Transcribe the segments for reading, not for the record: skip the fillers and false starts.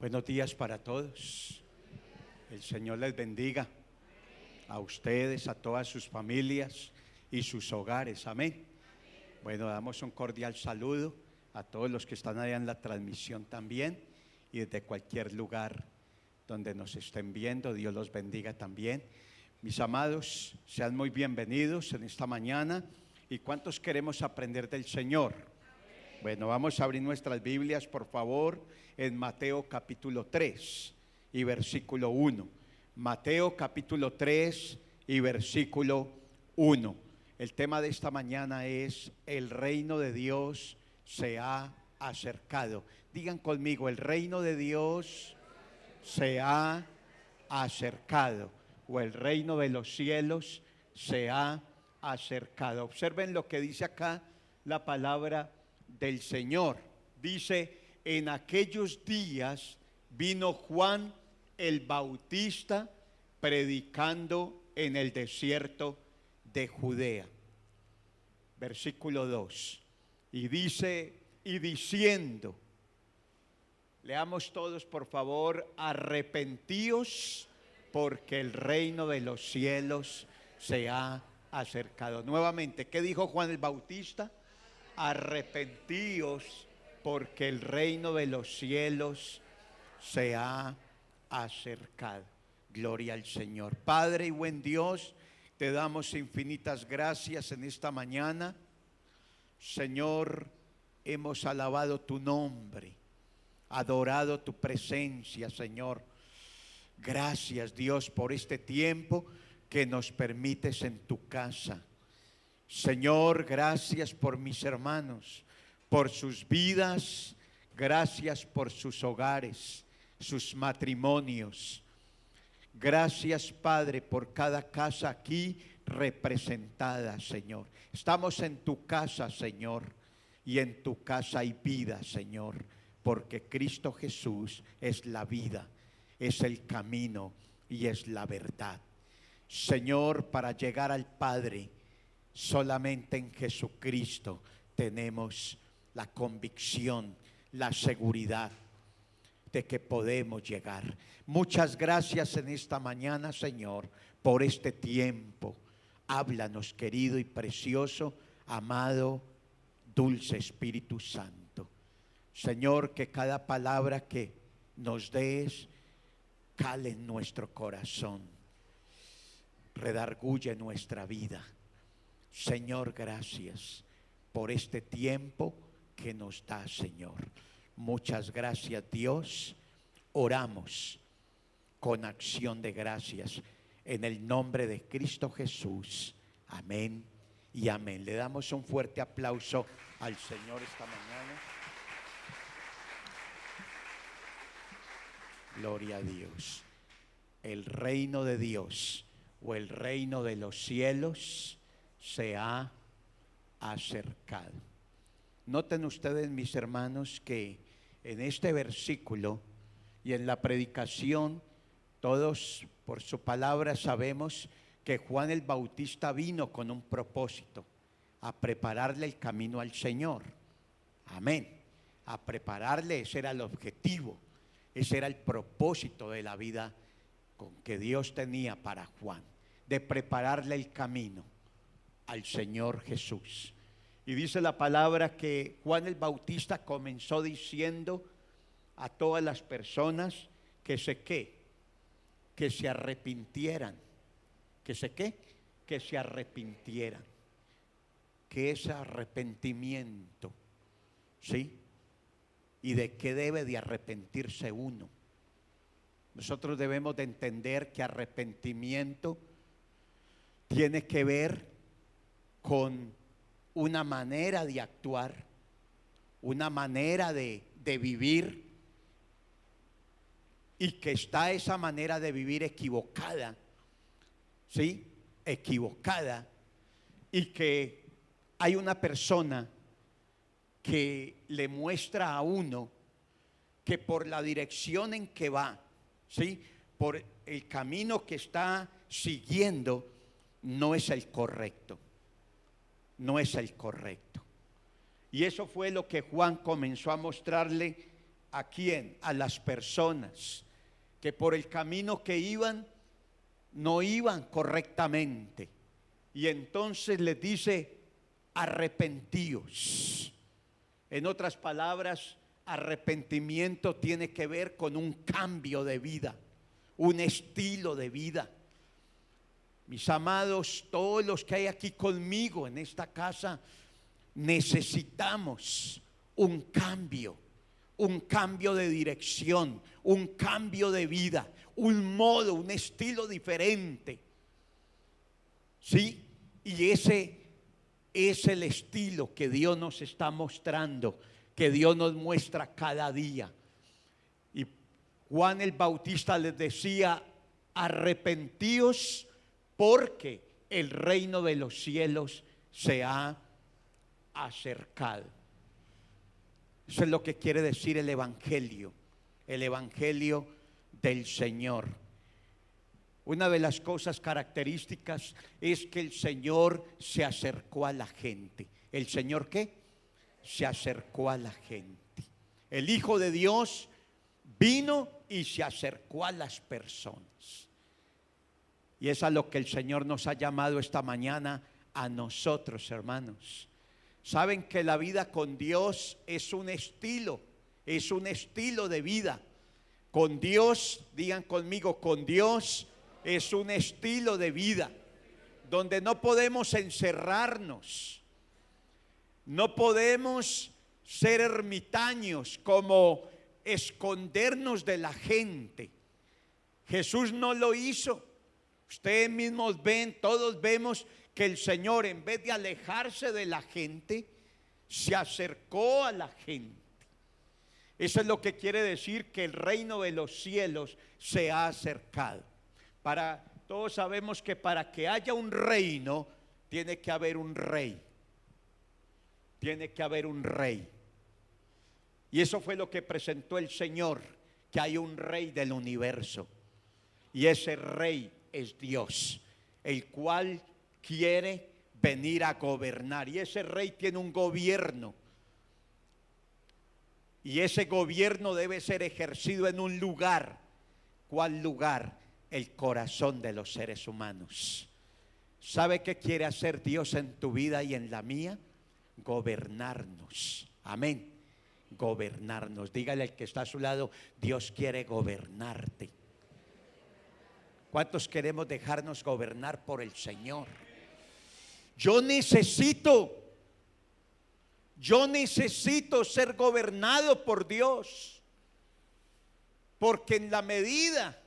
Buenos días para todos. El Señor les bendiga a ustedes, a todas sus familias y sus hogares. Amén. Bueno, damos un cordial saludo a todos los que están allá en la transmisión también y desde cualquier lugar donde nos estén viendo. Dios los bendiga también. Mis amados, sean muy bienvenidos en esta mañana. ¿Y cuántos queremos aprender del Señor? Bueno, vamos a abrir nuestras Biblias, por favor, en Mateo capítulo 3 y versículo 1. Mateo capítulo 3 y versículo 1. El tema de esta mañana es: el reino de Dios se ha acercado. Digan conmigo: el reino de Dios se ha acercado, o el reino de los cielos se ha acercado. Observen lo que dice acá la palabra del Señor. Dice: en aquellos días vino Juan el Bautista predicando en el desierto de Judea. Versículo 2. Y dice, y diciendo, leamos todos por favor: arrepentíos, porque el reino de los cielos se ha acercado. Nuevamente, ¿qué dijo Juan el Bautista? Arrepentíos, porque el reino de los cielos se ha acercado. Gloria al Señor. Padre y buen Dios, te damos infinitas gracias en esta mañana. Señor, hemos alabado tu nombre, adorado tu presencia, Señor. Gracias, Dios, por este tiempo que nos permites en tu casa. Señor, gracias por mis hermanos, por sus vidas, gracias por sus hogares, sus matrimonios. Gracias, Padre, por cada casa aquí representada, Señor. Estamos en tu casa, Señor, y en tu casa hay vida, Señor, porque Cristo Jesús es la vida, es el camino y es la verdad. Señor, para llegar al Padre, solamente en Jesucristo tenemos la convicción, la seguridad de que podemos llegar. Muchas gracias en esta mañana, Señor, por este tiempo. Háblanos, querido y precioso, amado, dulce Espíritu Santo. Señor, que cada palabra que nos des cale en nuestro corazón, redarguye nuestra vida. Señor, gracias por este tiempo que nos da, Señor. Muchas gracias, Dios. Oramos con acción de gracias en el nombre de Cristo Jesús. Amén y amén. Le damos un fuerte aplauso al Señor esta mañana. Gloria a Dios. El reino de Dios, o el reino de los cielos, se ha acercado. Noten ustedes, mis hermanos, que en este versículo y en la predicación, todos por su palabra sabemos que Juan el Bautista vino con un propósito: a prepararle el camino al Señor. Amén. A prepararle, ese era el objetivo, ese era el propósito de la vida con que Dios tenía para Juan, de prepararle el camino al Señor Jesús. Y dice la palabra que Juan el Bautista comenzó diciendo a todas las personas que se arrepintieran. Que se arrepintieran. Que ese arrepentimiento, ¿sí? ¿Y de qué debe de arrepentirse uno? Nosotros debemos de entender que arrepentimiento tiene que ver con una manera de actuar, una manera de vivir, y que está esa manera de vivir equivocada, ¿sí? Equivocada, y que hay una persona que le muestra a uno que por la dirección en que va, ¿sí?, por el camino que está siguiendo, no es el correcto. No es el correcto. Y eso fue lo que Juan comenzó a mostrarle ¿A quién? A las personas que por el camino que iban no iban correctamente. Y entonces les dice: arrepentíos. En otras palabras, arrepentimiento tiene que ver con un cambio de vida, un estilo de vida. Mis amados, todos los que hay aquí conmigo en esta casa, necesitamos un cambio de dirección, un cambio de vida, un modo, un estilo diferente. ¿Sí? Y ese es el estilo que Dios nos está mostrando, que Dios nos muestra cada día. Y Juan el Bautista les decía: arrepentíos porque el reino de los cielos se ha acercado. Eso es lo que quiere decir el Evangelio del Señor. Una de las cosas características es que el Señor se acercó a la gente. ¿El Señor qué? Se acercó a la gente. El Hijo de Dios vino y se acercó a las personas. Y es a lo que el Señor nos ha llamado esta mañana a nosotros, hermanos. Saben que la vida con Dios es un estilo de vida. Con Dios, digan conmigo, con Dios es un estilo de vida donde no podemos encerrarnos, no podemos ser ermitaños, como escondernos de la gente. Jesús no lo hizo. Ustedes mismos ven, todos vemos que el Señor, en vez de alejarse de la gente, se acercó a la gente. Eso es lo que quiere decir que el reino de los cielos se ha acercado. Todos sabemos que para que haya un reino tiene que haber un rey. Tiene que haber un rey. Y eso fue lo que presentó el Señor, que hay un rey del universo. Y ese rey es Dios, el cual quiere venir a gobernar. Y ese rey tiene un gobierno. Y ese gobierno debe ser ejercido en un lugar. ¿Cuál lugar? El corazón de los seres humanos. ¿Sabe qué quiere hacer Dios en tu vida y en la mía? Gobernarnos. Amén. Gobernarnos. Dígale al que está a su lado: Dios quiere gobernarte. ¿Cuántos queremos dejarnos gobernar por el Señor? Yo necesito ser gobernado por Dios, porque en la medida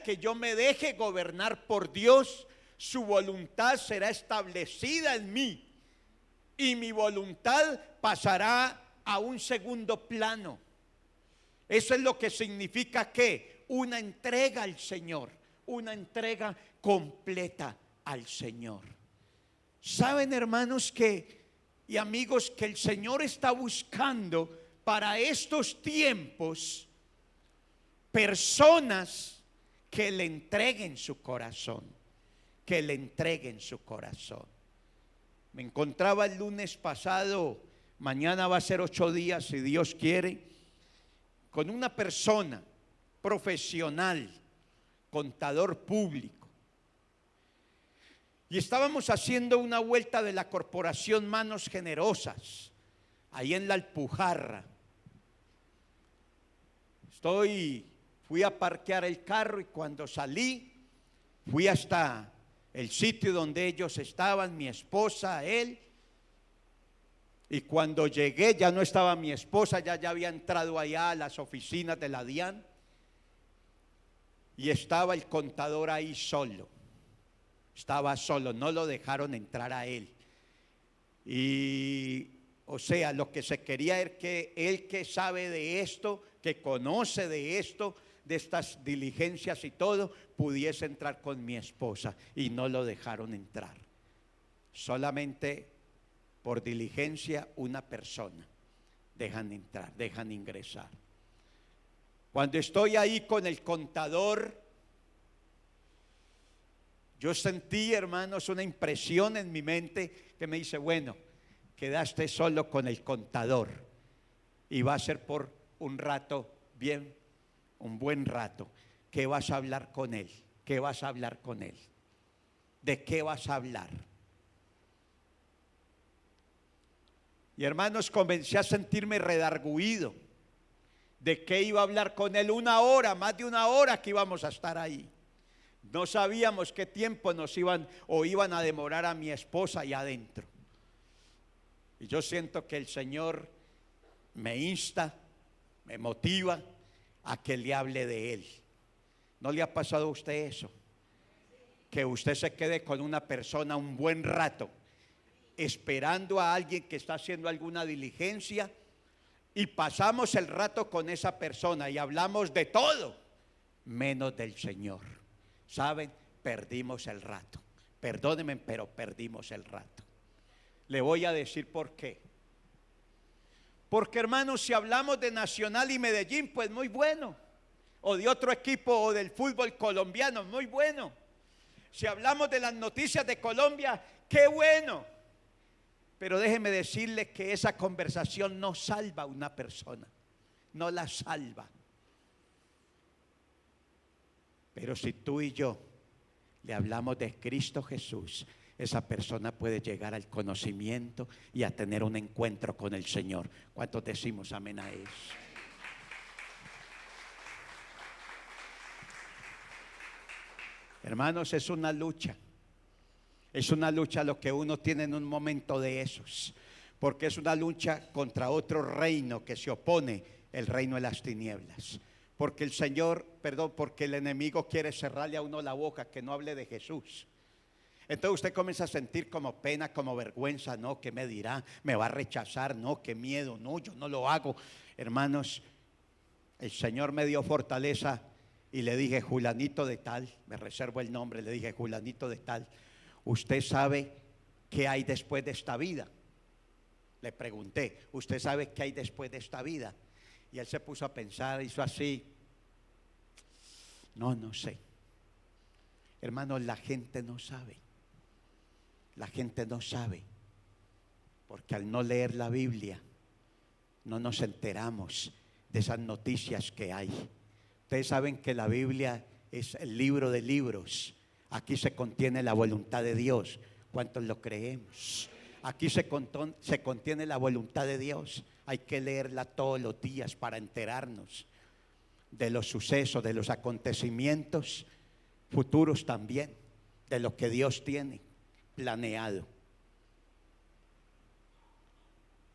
que yo me deje gobernar por Dios, su voluntad será establecida en mí y mi voluntad pasará a un segundo plano. Eso es lo que significa que una entrega al Señor, una entrega completa al Señor. Saben, hermanos, y amigos, que el Señor está buscando para estos tiempos personas que le entreguen su corazón, que le entreguen su corazón. Me encontraba el lunes pasado, mañana va a ser 8 días si Dios quiere, con una persona profesional, contador público. Y estábamos haciendo una vuelta de la corporación Manos Generosas, ahí en la Alpujarra. Fui a parquear el carro y cuando salí, fui hasta el sitio donde ellos estaban, mi esposa, él. Y cuando llegué ya no estaba mi esposa, ya había entrado allá a las oficinas de la DIAN. Y estaba el contador ahí solo. Estaba solo, no lo dejaron entrar a él. Y, o sea, lo que se quería es que él, que sabe de esto, que conoce de esto, de estas diligencias y todo, pudiese entrar con mi esposa. Y no lo dejaron entrar. Solamente por diligencia una persona dejan entrar, dejan ingresar. Cuando estoy ahí con el contador, yo sentí, hermanos, una impresión en mi mente que me dice: bueno, quedaste solo con el contador. y va a ser por un rato, bien, un buen rato. ¿Qué vas a hablar con él? ¿Qué vas a hablar con él? ¿De qué vas a hablar? Y hermanos, comencé a sentirme redarguido. ¿De qué iba a hablar con él? 1 hora, más de 1 hora que íbamos a estar ahí. No sabíamos qué tiempo nos iban a demorar a mi esposa allá adentro. Y yo siento que el Señor me insta, me motiva a que le hable de Él. ¿No le ha pasado a usted eso? Que usted se quede con una persona un buen rato, esperando a alguien que está haciendo alguna diligencia, y pasamos el rato con esa persona y hablamos de todo, menos del Señor. ¿Saben? Perdimos el rato. Perdónenme, pero perdimos el rato. Le voy a decir por qué. Porque, hermanos, si hablamos de Nacional y Medellín, pues muy bueno. O de otro equipo, o del fútbol colombiano, muy bueno. Si hablamos de las noticias de Colombia, qué bueno. Pero déjeme decirle que esa conversación no salva a una persona. No la salva. Pero si tú y yo le hablamos de Cristo Jesús, esa persona puede llegar al conocimiento y a tener un encuentro con el Señor. ¿Cuántos decimos amén a eso? Hermanos, es una lucha. Es una lucha lo que uno tiene en un momento de esos. Porque es una lucha contra otro reino que se opone, el reino de las tinieblas. Porque el Señor, porque el enemigo quiere cerrarle a uno la boca, que no hable de Jesús. Entonces usted comienza a sentir como pena, como vergüenza. No, ¿qué me dirá? ¿Me va a rechazar? No, qué miedo. No, yo no lo hago. Hermanos, el Señor me dio fortaleza y le dije, Julanito de tal, me reservo el nombre, le dije, Julanito de tal, ¿usted sabe qué hay después de esta vida? Le pregunté, ¿usted sabe qué hay después de esta vida? Y él se puso a pensar, hizo así. No sé. Hermanos, la gente no sabe. La gente no sabe. Porque al no leer la Biblia, no nos enteramos de esas noticias que hay. Ustedes saben que la Biblia es el libro de libros. Aquí se contiene la voluntad de Dios. ¿Cuántos lo creemos? Aquí se contiene la voluntad de Dios. Hay que leerla todos los días para enterarnos de los sucesos, de los acontecimientos futuros también, de lo que Dios tiene planeado.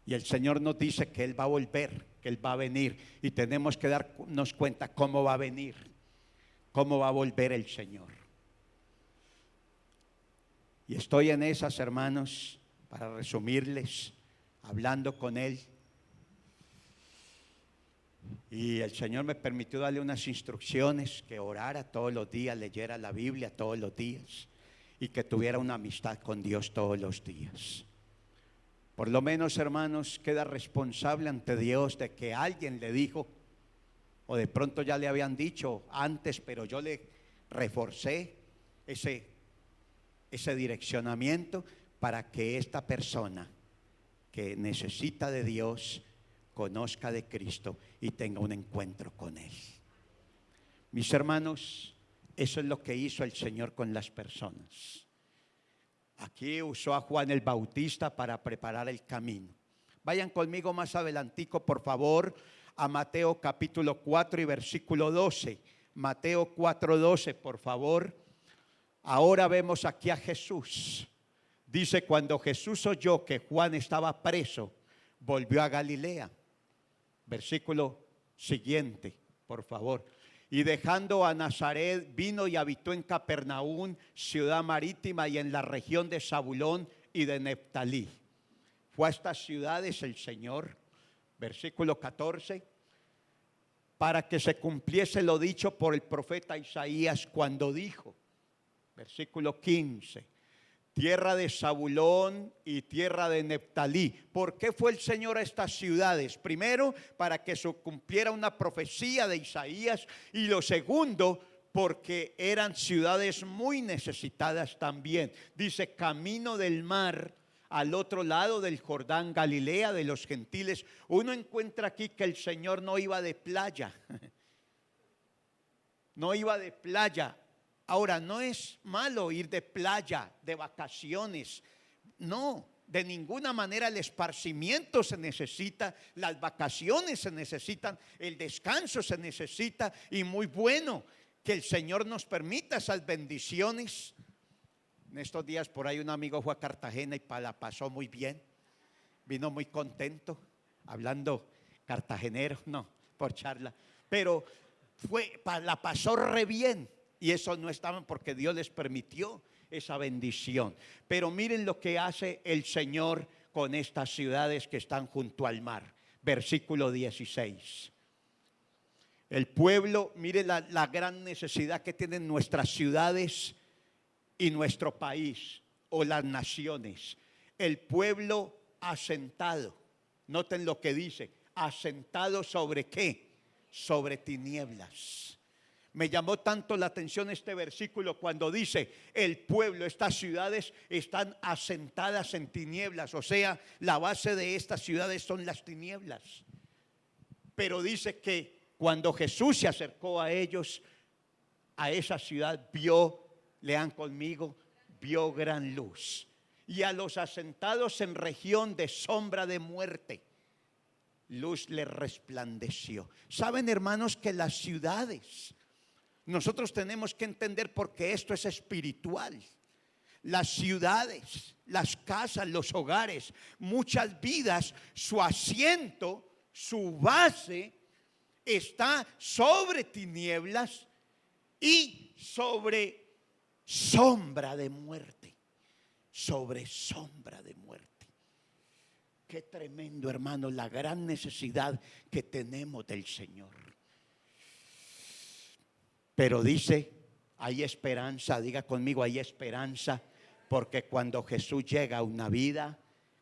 Y el Señor nos dice que Él va a volver, que Él va a venir, y tenemos que darnos cuenta cómo va a venir, cómo va a volver el Señor. Y estoy en esas, hermanos, para resumirles, hablando con Él. Y el Señor me permitió darle unas instrucciones, que orara todos los días, leyera la Biblia todos los días y que tuviera una amistad con Dios todos los días. Por lo menos, hermanos, queda responsable ante Dios de que alguien le dijo, o de pronto ya le habían dicho antes, pero yo le reforcé ese direccionamiento para que esta persona que necesita de Dios conozca de Cristo y tenga un encuentro con Él. Mis hermanos, eso es lo que hizo el Señor con las personas. Aquí usó a Juan el Bautista para preparar el camino. Vayan conmigo más adelantico, por favor, a Mateo capítulo 4 y versículo 12. Mateo 4:12, por favor. Ahora vemos aquí a Jesús. Dice, cuando Jesús oyó que Juan estaba preso, volvió a Galilea. Versículo siguiente, por favor. Y dejando a Nazaret, vino y habitó en Capernaum, ciudad marítima, y en la región de Zabulón y de Neftalí. Fue a estas ciudades el Señor, versículo 14, para que se cumpliese lo dicho por el profeta Isaías cuando dijo, versículo 15, tierra de Zabulón y tierra de Neftalí. ¿Por qué fue el Señor a estas ciudades? Primero, para que se cumpliera una profecía de Isaías, y lo segundo, porque eran ciudades muy necesitadas también. Dice, camino del mar, al otro lado del Jordán, Galilea de los gentiles, uno encuentra aquí que el Señor no iba de playa. No iba de playa. Ahora, no es malo ir de playa, de vacaciones. No, de ninguna manera. El esparcimiento se necesita, las vacaciones se necesitan, el descanso se necesita, y muy bueno que el Señor nos permita esas bendiciones. En estos días por ahí un amigo fue a Cartagena y la pasó muy bien, vino muy contento, hablando cartagenero, no, por charla, pero la pasó re bien, y eso no estaban porque Dios les permitió esa bendición. Pero miren lo que hace el Señor con estas ciudades que están junto al mar. Versículo 16. El pueblo, mire la gran necesidad que tienen nuestras ciudades y nuestro país o las naciones. El pueblo asentado, noten lo que dice, asentado sobre ¿qué? Sobre tinieblas. Me llamó tanto la atención este versículo cuando dice el pueblo, estas ciudades están asentadas en tinieblas, o sea, la base de estas ciudades son las tinieblas. Pero dice que cuando Jesús se acercó a ellos, a esa ciudad, vio, lean conmigo, vio gran luz. Y a los asentados en región de sombra de muerte, luz les resplandeció. Saben, hermanos, que las ciudades, nosotros tenemos que entender, porque esto es espiritual. Las ciudades, las casas, los hogares, muchas vidas, su asiento, su base está sobre tinieblas y sobre sombra de muerte. Sobre sombra de muerte. Qué tremendo, hermano, la gran necesidad que tenemos del Señor. Pero dice, hay esperanza, diga conmigo, hay esperanza, porque cuando Jesús llega a una vida,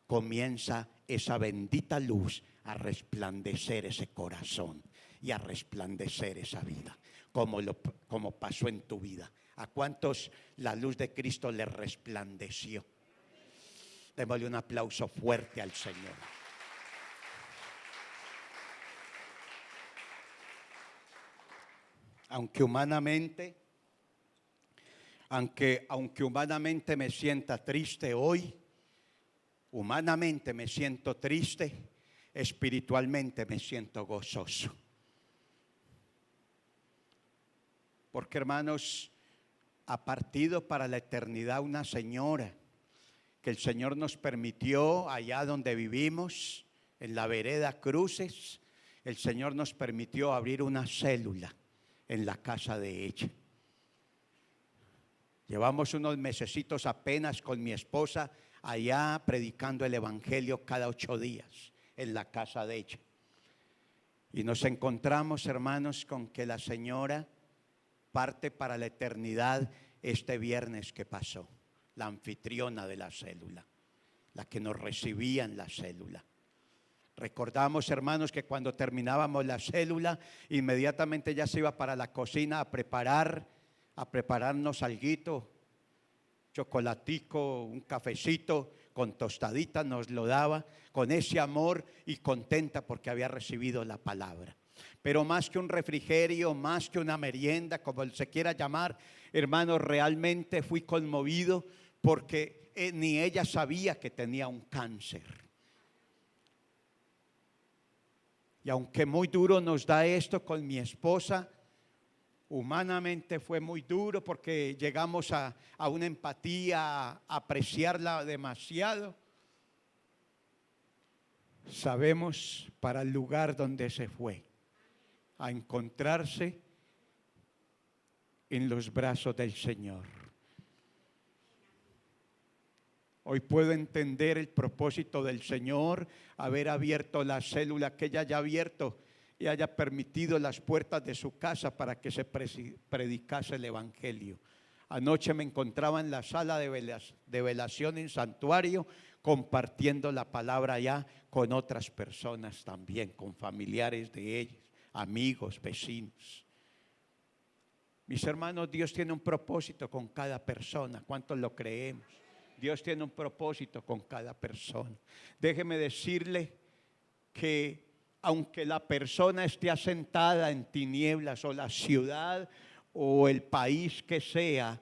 comienza esa bendita luz a resplandecer ese corazón y a resplandecer esa vida, como pasó en tu vida. ¿A cuántos la luz de Cristo le resplandeció? Démosle un aplauso fuerte al Señor. Aunque humanamente me sienta triste hoy, humanamente me siento triste, espiritualmente me siento gozoso. Porque, hermanos, ha partido para la eternidad una señora que el Señor nos permitió allá donde vivimos, en la vereda Cruces. El Señor nos permitió abrir una célula en la casa de ella. Llevamos unos mesecitos apenas con mi esposa allá predicando el evangelio cada 8 días en la casa de ella. Y nos encontramos, hermanos, con que la señora parte para la eternidad este viernes que pasó. La anfitriona de la célula, la que nos recibía en la célula. Recordamos, hermanos, que cuando terminábamos la célula, inmediatamente ya se iba para la cocina a prepararnos alguito, chocolatico, un cafecito con tostadita, nos lo daba con ese amor y contenta porque había recibido la palabra. Pero más que un refrigerio, más que una merienda, como se quiera llamar, hermanos, realmente fui conmovido porque ni ella sabía que tenía un cáncer. Y aunque muy duro nos da esto con mi esposa, humanamente fue muy duro porque llegamos a una empatía, a apreciarla demasiado. Sabemos para el lugar donde se fue, a encontrarse en los brazos del Señor. Hoy puedo entender el propósito del Señor, haber abierto la célula que ella haya abierto y haya permitido las puertas de su casa para que se predicase el evangelio. Anoche me encontraba en la sala de velación en santuario, compartiendo la palabra allá con otras personas también, con familiares de ellos, amigos, vecinos. Mis hermanos, Dios tiene un propósito con cada persona. ¿Cuántos lo creemos? Dios tiene un propósito con cada persona. Déjeme decirle que aunque la persona esté asentada en tinieblas o la ciudad o el país que sea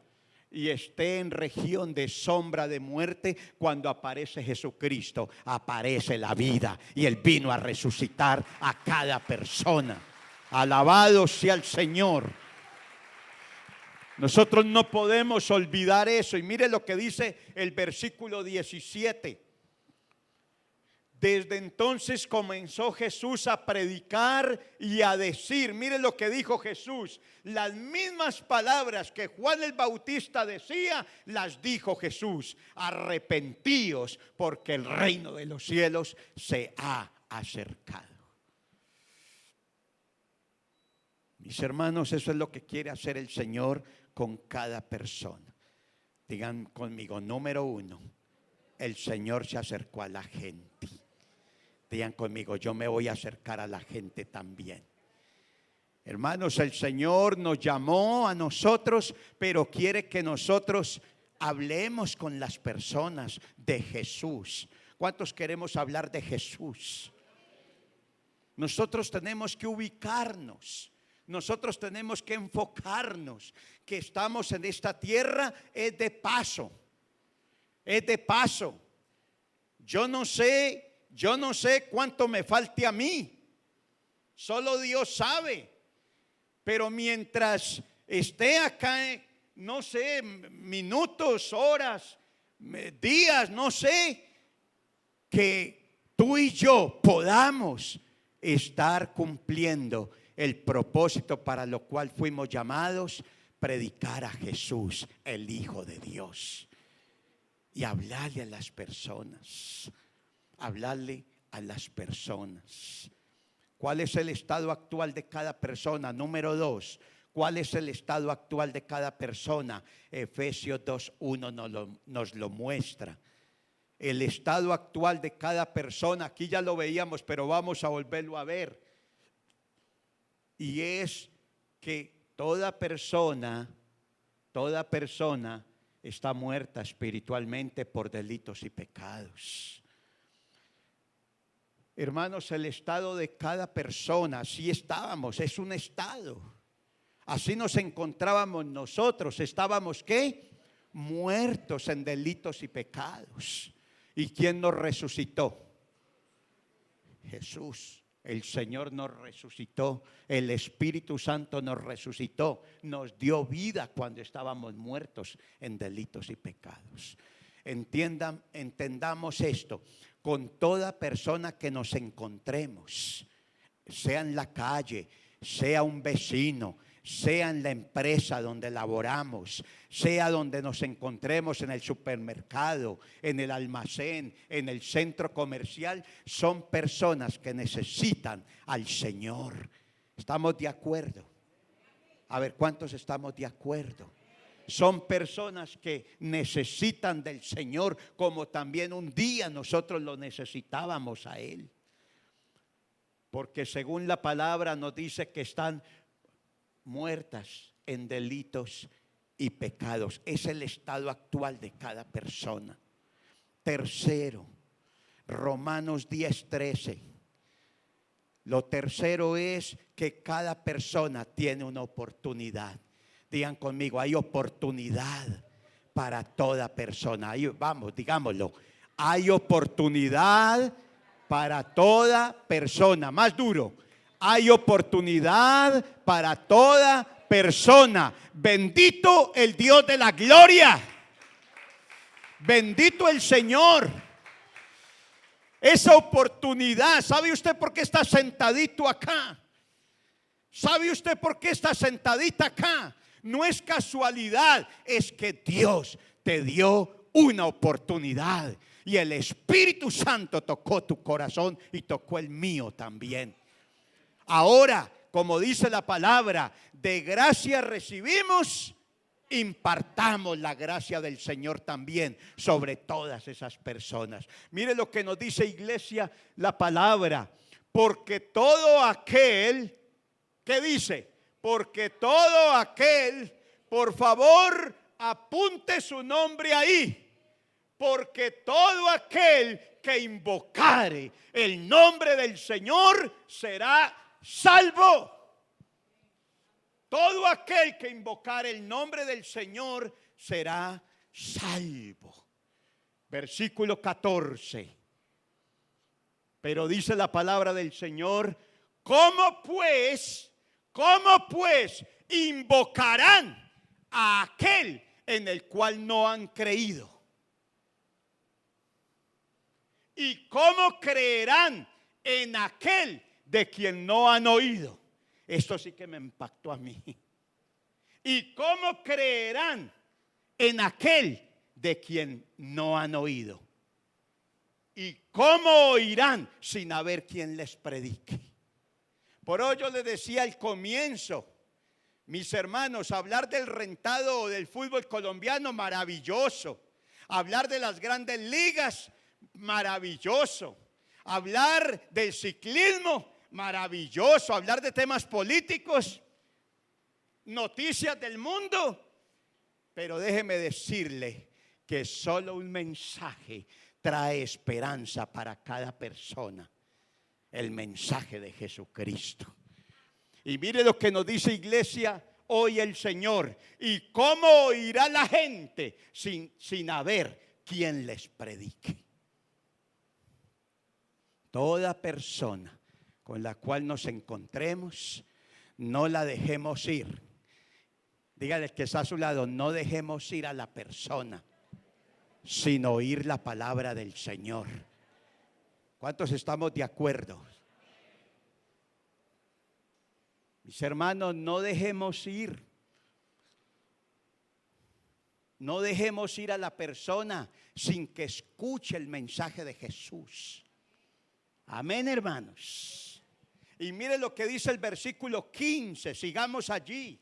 y esté en región de sombra de muerte, cuando aparece Jesucristo, aparece la vida y Él vino a resucitar a cada persona. Alabado sea el Señor. Nosotros no podemos olvidar eso. Y mire lo que dice el versículo 17. Desde entonces comenzó Jesús a predicar y a decir, mire lo que dijo Jesús, las mismas palabras que Juan el Bautista decía, las dijo Jesús: arrepentíos porque el reino de los cielos se ha acercado. Mis hermanos, eso es lo que quiere hacer el Señor con cada persona. Digan conmigo, número 1, el Señor se acercó a la gente. Digan conmigo, yo me voy a acercar a la gente también. Hermanos, el Señor nos llamó a nosotros, pero quiere que nosotros hablemos con las personas de Jesús. ¿Cuántos queremos hablar de Jesús? Nosotros tenemos que ubicarnos. Nosotros tenemos que enfocarnos que estamos en esta tierra, es de paso. Es de paso. Yo no sé cuánto me falte a mí. Solo Dios sabe. Pero mientras esté acá, no sé, minutos, horas, días, no sé, que tú y yo podamos estar cumpliendo el propósito para lo cual fuimos llamados: predicar a Jesús, el Hijo de Dios, y hablarle a las personas. Hablarle a las personas. ¿Cuál es el estado actual de cada persona? Número 2, ¿cuál es el estado actual de cada persona? Efesios 2:1 nos lo muestra. El estado actual de cada persona, aquí ya lo veíamos, pero vamos a volverlo a ver. Y es que toda persona está muerta espiritualmente por delitos y pecados. Hermanos, el estado de cada persona, así estábamos, es un estado. Así nos encontrábamos nosotros, estábamos ¿qué? Muertos en delitos y pecados. ¿Y quién nos resucitó? Jesús. El Señor nos resucitó, el Espíritu Santo nos resucitó, nos dio vida cuando estábamos muertos en delitos y pecados. Entendamos esto, con toda persona que nos encontremos, sea en la calle, sea un vecino, sea en la empresa donde laboramos, sea donde nos encontremos, en el supermercado, en el almacén, en el centro comercial, son personas que necesitan al Señor. ¿Estamos de acuerdo? A ver, ¿cuántos estamos de acuerdo? Son personas que necesitan del Señor, como también un día nosotros lo necesitábamos a Él. Porque según la palabra nos dice que están muertas en delitos y pecados. Es el estado actual de cada persona. Tercero, Romanos 10:13. Lo tercero es que cada persona tiene una oportunidad. Digan conmigo, hay oportunidad para toda persona. Ahí, vamos, digámoslo. Hay oportunidad para toda persona. Más duro. Hay oportunidad para toda persona. Bendito el Dios de la gloria. Bendito el Señor. Esa oportunidad. ¿Sabe usted por qué está sentadito acá? ¿Sabe usted por qué está sentadita acá? No es casualidad, es que Dios te dio una oportunidad. Y el Espíritu Santo tocó tu corazón y tocó el mío también. Ahora, como dice la palabra, de gracia recibimos, impartamos la gracia del Señor también sobre todas esas personas. Mire lo que nos dice, iglesia, la palabra. Porque todo aquel, ¿qué dice? Porque todo aquel, por favor, apunte su nombre ahí. porque todo aquel que invocare el nombre del Señor será salvo. Todo aquel que invocare el nombre del Señor será salvo. Versículo 14. Pero dice la palabra del Señor: ¿cómo pues invocarán a aquel en el cual no han creído? ¿Y cómo creerán en aquel de quien no han oído? Esto sí que me impactó a mí. ¿Y cómo creerán en aquel de quien no han oído? ¿Y cómo oirán sin haber quien les predique? Por hoy yo les decía al comienzo, mis hermanos, hablar del rentado o del fútbol colombiano, maravilloso. Hablar de las grandes ligas, maravilloso. Hablar del ciclismo, maravilloso. Hablar de temas políticos, noticias del mundo. Pero déjeme decirle que solo un mensaje trae esperanza para cada persona: el mensaje de Jesucristo. Y mire lo que nos dice, iglesia, hoy el Señor: ¿y cómo oirá la gente sin haber quien les predique? Toda persona con la cual nos encontremos, no la dejemos ir. Dígale que está a su lado: no dejemos ir a la persona sin oír la palabra del Señor. ¿Cuántos estamos de acuerdo? Mis hermanos, no dejemos ir. No dejemos ir a la persona sin que escuche el mensaje de Jesús. Amén, hermanos. Y mire lo que dice el versículo 15, sigamos allí.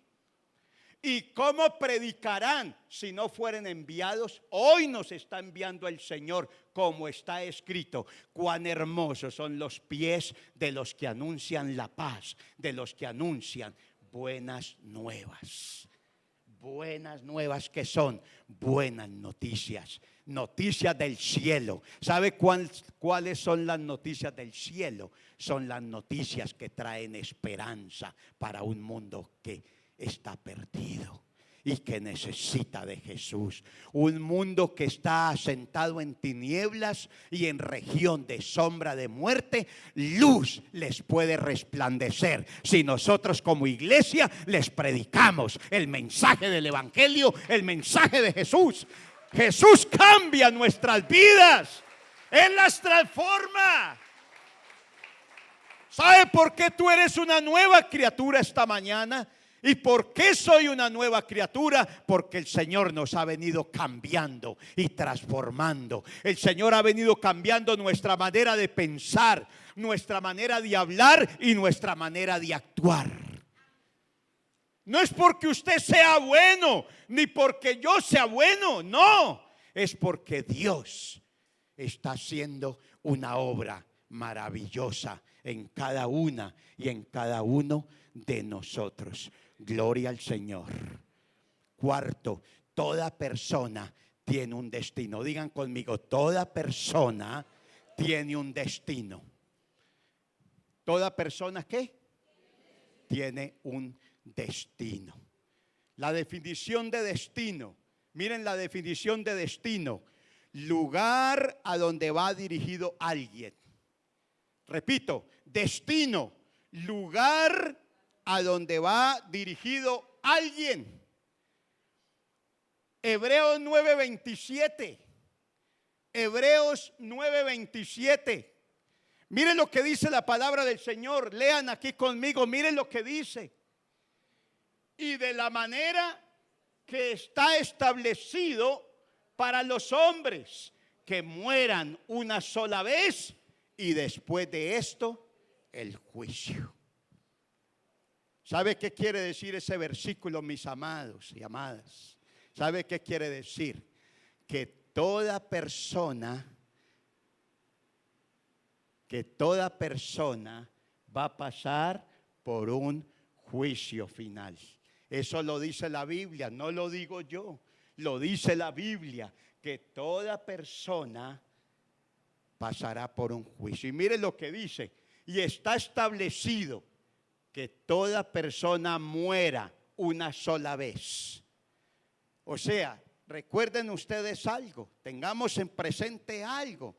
¿Y cómo predicarán si no fueren enviados? Hoy nos está enviando el Señor, como está escrito: cuán hermosos son los pies de los que anuncian la paz, de los que anuncian buenas nuevas. Buenas nuevas, que son buenas noticias, noticias del cielo. ¿Sabe cuáles son las noticias del cielo? Son las noticias que traen esperanza para un mundo que está perdido y que necesita de Jesús. Un mundo que está asentado en tinieblas y en región de sombra de muerte. Luz les puede resplandecer si nosotros como iglesia les predicamos el mensaje del evangelio, el mensaje de Jesús. Jesús cambia nuestras vidas, Él las transforma. ¿Sabe por qué tú eres una nueva criatura esta mañana? ¿Y por qué soy una nueva criatura? Porque el Señor nos ha venido cambiando y transformando. El Señor ha venido cambiando nuestra manera de pensar, nuestra manera de hablar y nuestra manera de actuar. No es porque usted sea bueno, ni porque yo sea bueno, no. Es porque Dios está haciendo una obra maravillosa en cada una y en cada uno de nosotros. Gloria al Señor. Cuarto, toda persona tiene un destino. Digan conmigo: toda persona tiene un destino. ¿Toda persona qué? Tiene un destino. La definición de destino, miren la definición de destino: lugar a donde va dirigido alguien. Repito, destino, lugar a donde va dirigido alguien. Hebreos 9:27. Hebreos 9:27. Miren lo que dice la palabra del Señor. Lean aquí conmigo, miren lo que dice. Y de la manera que está establecido para los hombres, que mueran una sola vez, y después de esto el juicio. ¿Sabe qué quiere decir ese versículo, mis amados y amadas? ¿Sabe qué quiere decir? Que toda persona va a pasar por un juicio final. Eso lo dice la Biblia, no lo digo yo, lo dice la Biblia. que toda persona pasará por un juicio. Y mire lo que dice, y está establecido que toda persona muera una sola vez. O sea, recuerden ustedes algo, tengamos en presente algo,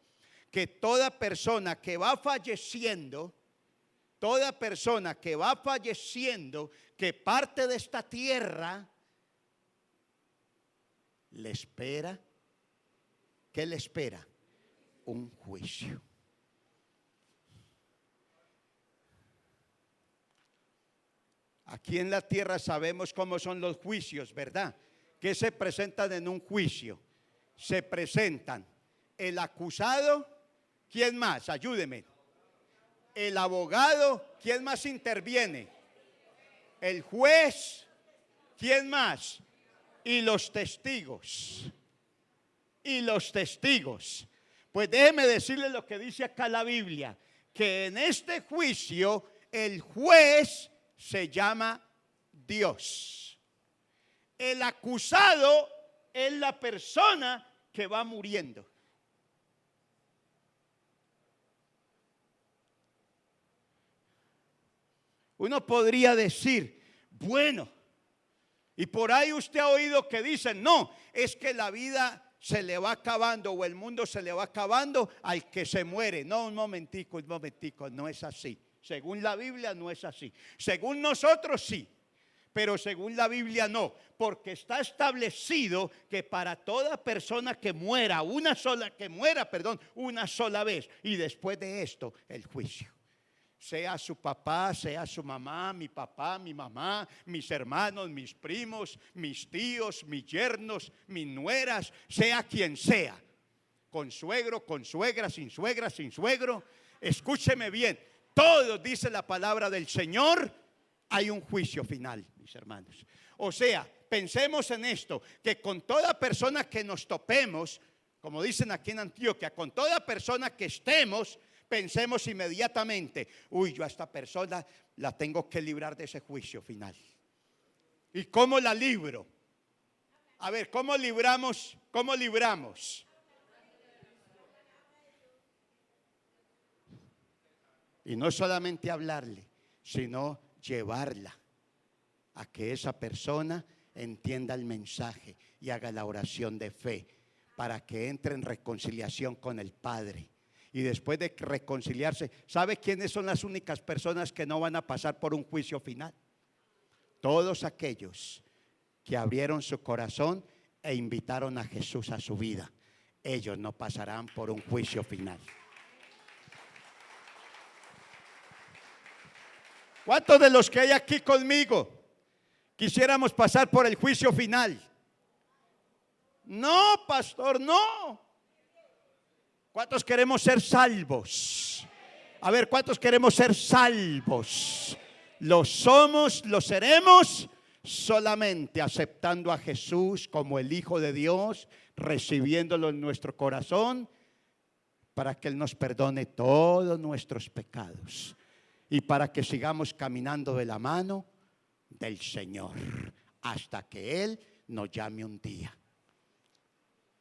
que toda persona que va falleciendo, que parte de esta tierra, le espera, ¿qué le espera? Un juicio. Aquí en la tierra sabemos cómo son los juicios, ¿verdad? Que se presentan en un juicio. Se presentan el acusado, ¿quién más? Ayúdeme. El abogado, ¿quién más interviene? El juez, ¿quién más? Y los testigos. Pues déjeme decirle lo que dice acá la Biblia, que en este juicio el juez se llama Dios. El acusado es la persona que va muriendo. Uno podría decir, bueno, y por ahí usted ha oído que dicen, no, es que la vida se le va acabando o el mundo se le va acabando al que se muere. No, un momentico, no es así. Según la Biblia no es así. Según nosotros sí, pero según la Biblia no, porque está establecido que para toda persona que muera, una sola vez, y después de esto el juicio. Sea su papá, sea su mamá, mi papá, mi mamá, mis hermanos, mis primos, mis tíos, mis yernos, mis nueras, sea quien sea, con suegro, con suegra, sin suegro, escúcheme bien, todos, dice la palabra del Señor, hay un juicio final, mis hermanos. O sea, pensemos en esto, que con toda persona que nos topemos, como dicen aquí en Antioquia, con toda persona que estemos, pensemos inmediatamente, uy, yo a esta persona la tengo que librar de ese juicio final. ¿Y cómo la libro? A ver, ¿cómo libramos? Y no solamente hablarle, sino llevarla a que esa persona entienda el mensaje y haga la oración de fe para que entre en reconciliación con el Padre. Y después de reconciliarse, ¿sabe quiénes son las únicas personas que no van a pasar por un juicio final? Todos aquellos que abrieron su corazón e invitaron a Jesús a su vida. Ellos no pasarán por un juicio final. ¿Cuántos de los que hay aquí conmigo quisiéramos pasar por el juicio final? No, pastor, no. ¿Cuántos queremos ser salvos? A ver, ¿cuántos queremos ser salvos? Lo somos, lo seremos solamente aceptando a Jesús como el Hijo de Dios, recibiéndolo en nuestro corazón para que Él nos perdone todos nuestros pecados y para que sigamos caminando de la mano del Señor hasta que Él nos llame un día.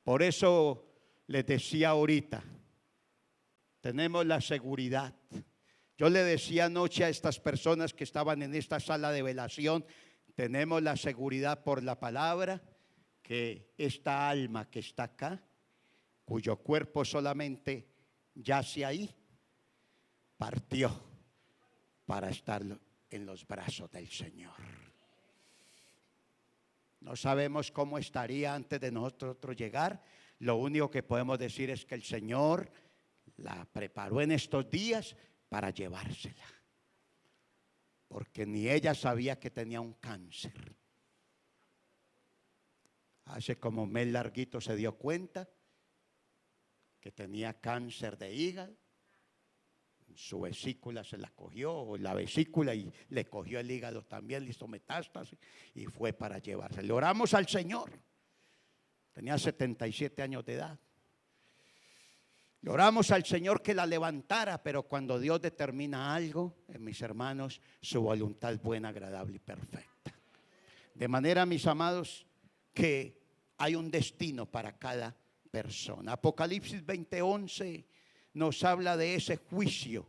Por eso les decía ahorita, tenemos la seguridad. Yo le decía anoche a estas personas que estaban en esta sala de velación, tenemos la seguridad por la palabra que esta alma que está acá, cuyo cuerpo solamente yace ahí, partió para estar en los brazos del Señor. No sabemos cómo estaría antes de nosotros llegar. Lo único que podemos decir es que el Señor la preparó en estos días para llevársela, porque ni ella sabía que tenía un cáncer. Hace como un mes larguito se dio cuenta que tenía cáncer de hígado. Su vesícula se la cogió, o la vesícula, y le cogió el hígado también, le hizo metástasis y fue para llevarse. Le oramos al Señor. Tenía 77 años de edad. Le oramos al Señor que la levantara, pero cuando Dios determina algo, mis hermanos, su voluntad es buena, agradable y perfecta. De manera, mis amados, que hay un destino para cada persona. Apocalipsis 20:11 nos habla de ese juicio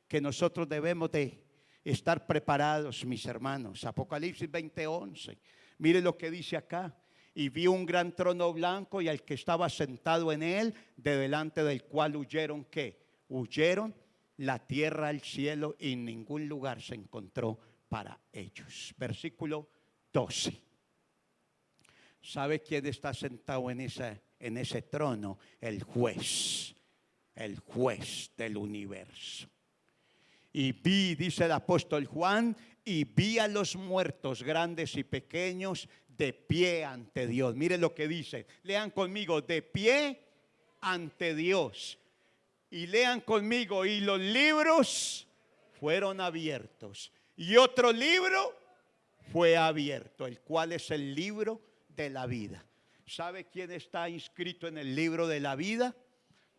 que nosotros debemos de estar preparados, mis hermanos. Apocalipsis 20:11. Mire lo que dice acá. Y vi un gran trono blanco y al que estaba sentado en él, de delante del cual huyeron, ¿qué? Huyeron la tierra, el cielo, y en ningún lugar se encontró para ellos. Versículo 12. ¿Sabe quién está sentado en ese trono? El juez del universo. Y vi, dice el apóstol Juan, y vi a los muertos, grandes y pequeños, de pie ante Dios. Mire lo que dice, lean conmigo, de pie ante Dios. Y lean conmigo, y los libros fueron abiertos. Y otro libro fue abierto, el cual es el libro de la vida. ¿Sabe quién está inscrito en el libro de la vida?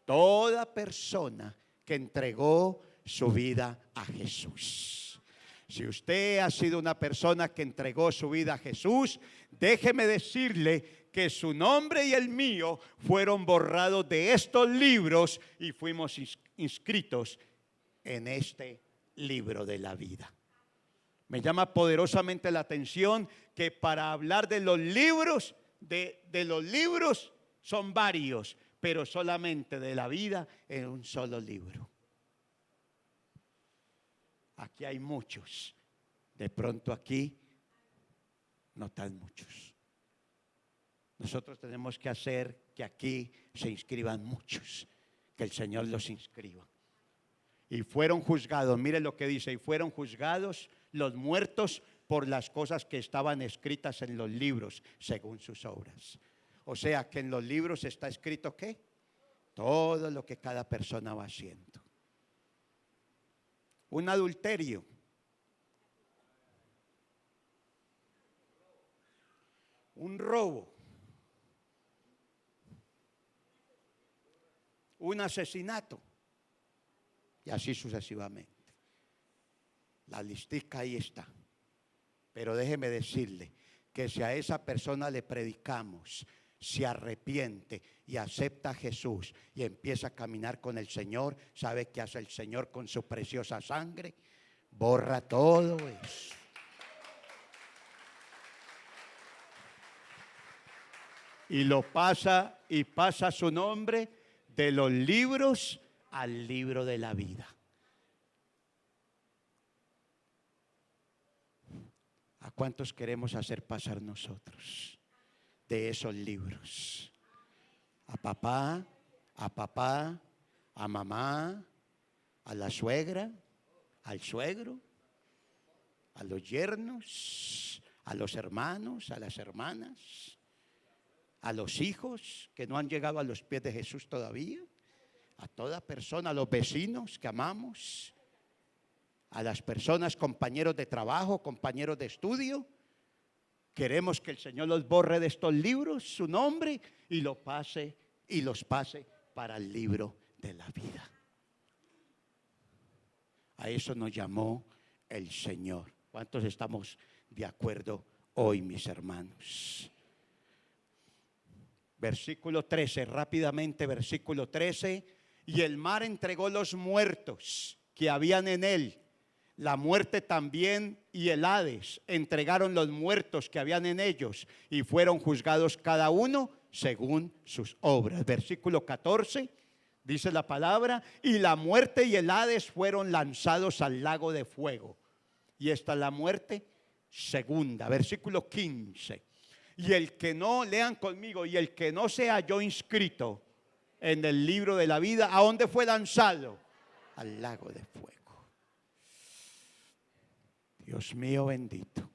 Toda persona que entregó su vida a Jesús. Si usted ha sido una persona que entregó su vida a Jesús, déjeme decirle que su nombre y el mío fueron borrados de estos libros y fuimos inscritos en este libro de la vida. Me llama poderosamente la atención que para hablar de los libros, de los libros son varios, pero solamente de la vida en un solo libro. Aquí hay muchos, de pronto aquí no tan muchos. Nosotros tenemos que hacer que aquí se inscriban muchos, que el Señor los inscriba. Y fueron juzgados, mire lo que dice, y fueron juzgados los muertos por las cosas que estaban escritas en los libros, según sus obras. O sea que en los libros está escrito ¿qué? Todo lo que cada persona va haciendo. Un adulterio, un robo, un asesinato y así sucesivamente. La listica ahí está. Pero déjeme decirle que si a esa persona le predicamos, se arrepiente y acepta a Jesús y empieza a caminar con el Señor, ¿sabe qué hace el Señor con su preciosa sangre? Borra todo eso. Y lo pasa su nombre de los libros al libro de la vida. ¿A cuántos queremos hacer pasar nosotros de esos libros? A papá, a mamá, a la suegra, al suegro, a los yernos, a los hermanos, a las hermanas, a los hijos que no han llegado a los pies de Jesús todavía, a toda persona, a los vecinos que amamos, a las personas, compañeros de trabajo, compañeros de estudio. Queremos que el Señor los borre de estos libros, su nombre, y los pase para el libro de la vida. A eso nos llamó el Señor. ¿Cuántos estamos de acuerdo hoy, mis hermanos? Versículo 13, rápidamente, versículo 13. Y el mar entregó los muertos que habían en él. La muerte también y el Hades entregaron los muertos que habían en ellos y fueron juzgados cada uno según sus obras. Versículo 14, dice la palabra, y la muerte y el Hades fueron lanzados al lago de fuego. Y esta es la muerte segunda. Versículo 15. Y el que no, lean conmigo, y el que no se halló inscrito en el libro de la vida, ¿a dónde fue lanzado? Al lago de fuego. Dios mío bendito,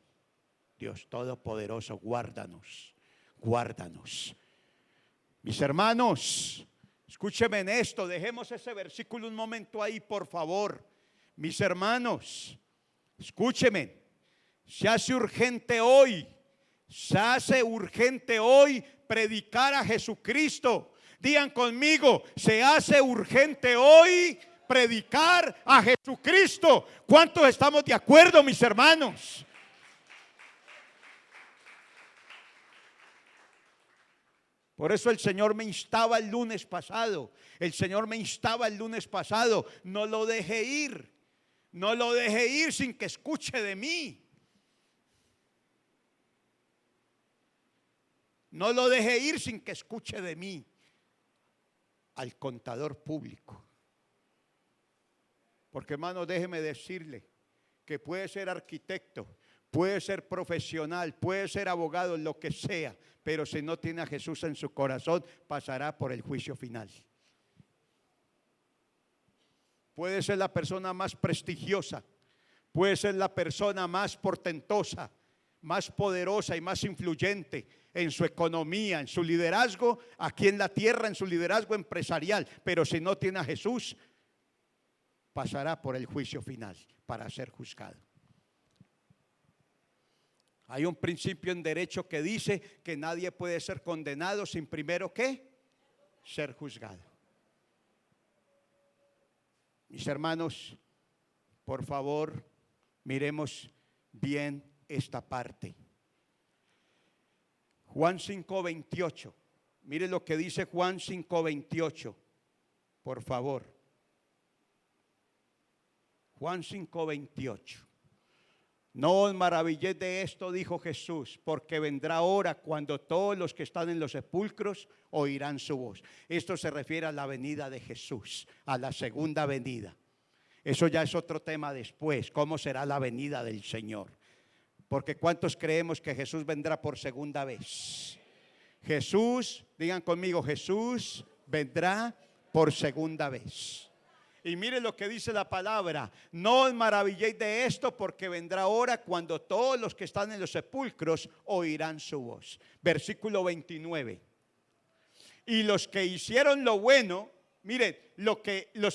Dios todopoderoso, guárdanos, guárdanos. Mis hermanos, escúcheme en esto, dejemos ese versículo un momento ahí, por favor. Mis hermanos, escúcheme, se hace urgente hoy predicar a Jesucristo. Digan conmigo, se hace urgente hoy predicar a Jesucristo. ¿Cuántos estamos de acuerdo, mis hermanos? Por eso el Señor me instaba el lunes pasado. El Señor me instaba el lunes pasado. No lo deje ir. No lo deje ir sin que escuche de mí. No lo deje ir sin que escuche de mí. Al contador público. Porque hermano, déjeme decirle que puede ser arquitecto, puede ser profesional, puede ser abogado, lo que sea, pero si no tiene a Jesús en su corazón, pasará por el juicio final. Puede ser la persona más prestigiosa, puede ser la persona más portentosa, más poderosa y más influyente en su economía, en su liderazgo aquí en la tierra, en su liderazgo empresarial, pero si no tiene a Jesús, pasará por el juicio final para ser juzgado. Hay un principio en derecho que dice que nadie puede ser condenado sin primero ¿qué? Ser juzgado. Mis hermanos, por favor, miremos bien esta parte. Juan 5:28. Mire lo que dice Juan 5:28. Por favor. Juan 5:28. No os maravilléis de esto, dijo Jesús, porque vendrá hora cuando todos los que están en los sepulcros oirán su voz. Esto se refiere a la venida de Jesús, a la segunda venida. Eso ya es otro tema después, cómo será la venida del Señor. Porque ¿cuántos creemos que Jesús vendrá por segunda vez? Jesús, digan conmigo, Jesús vendrá por segunda vez. Y mire lo que dice la palabra: no os maravilléis de esto, porque vendrá hora cuando todos los que están en los sepulcros oirán su voz. Versículo 29. Y los que hicieron lo bueno, miren, los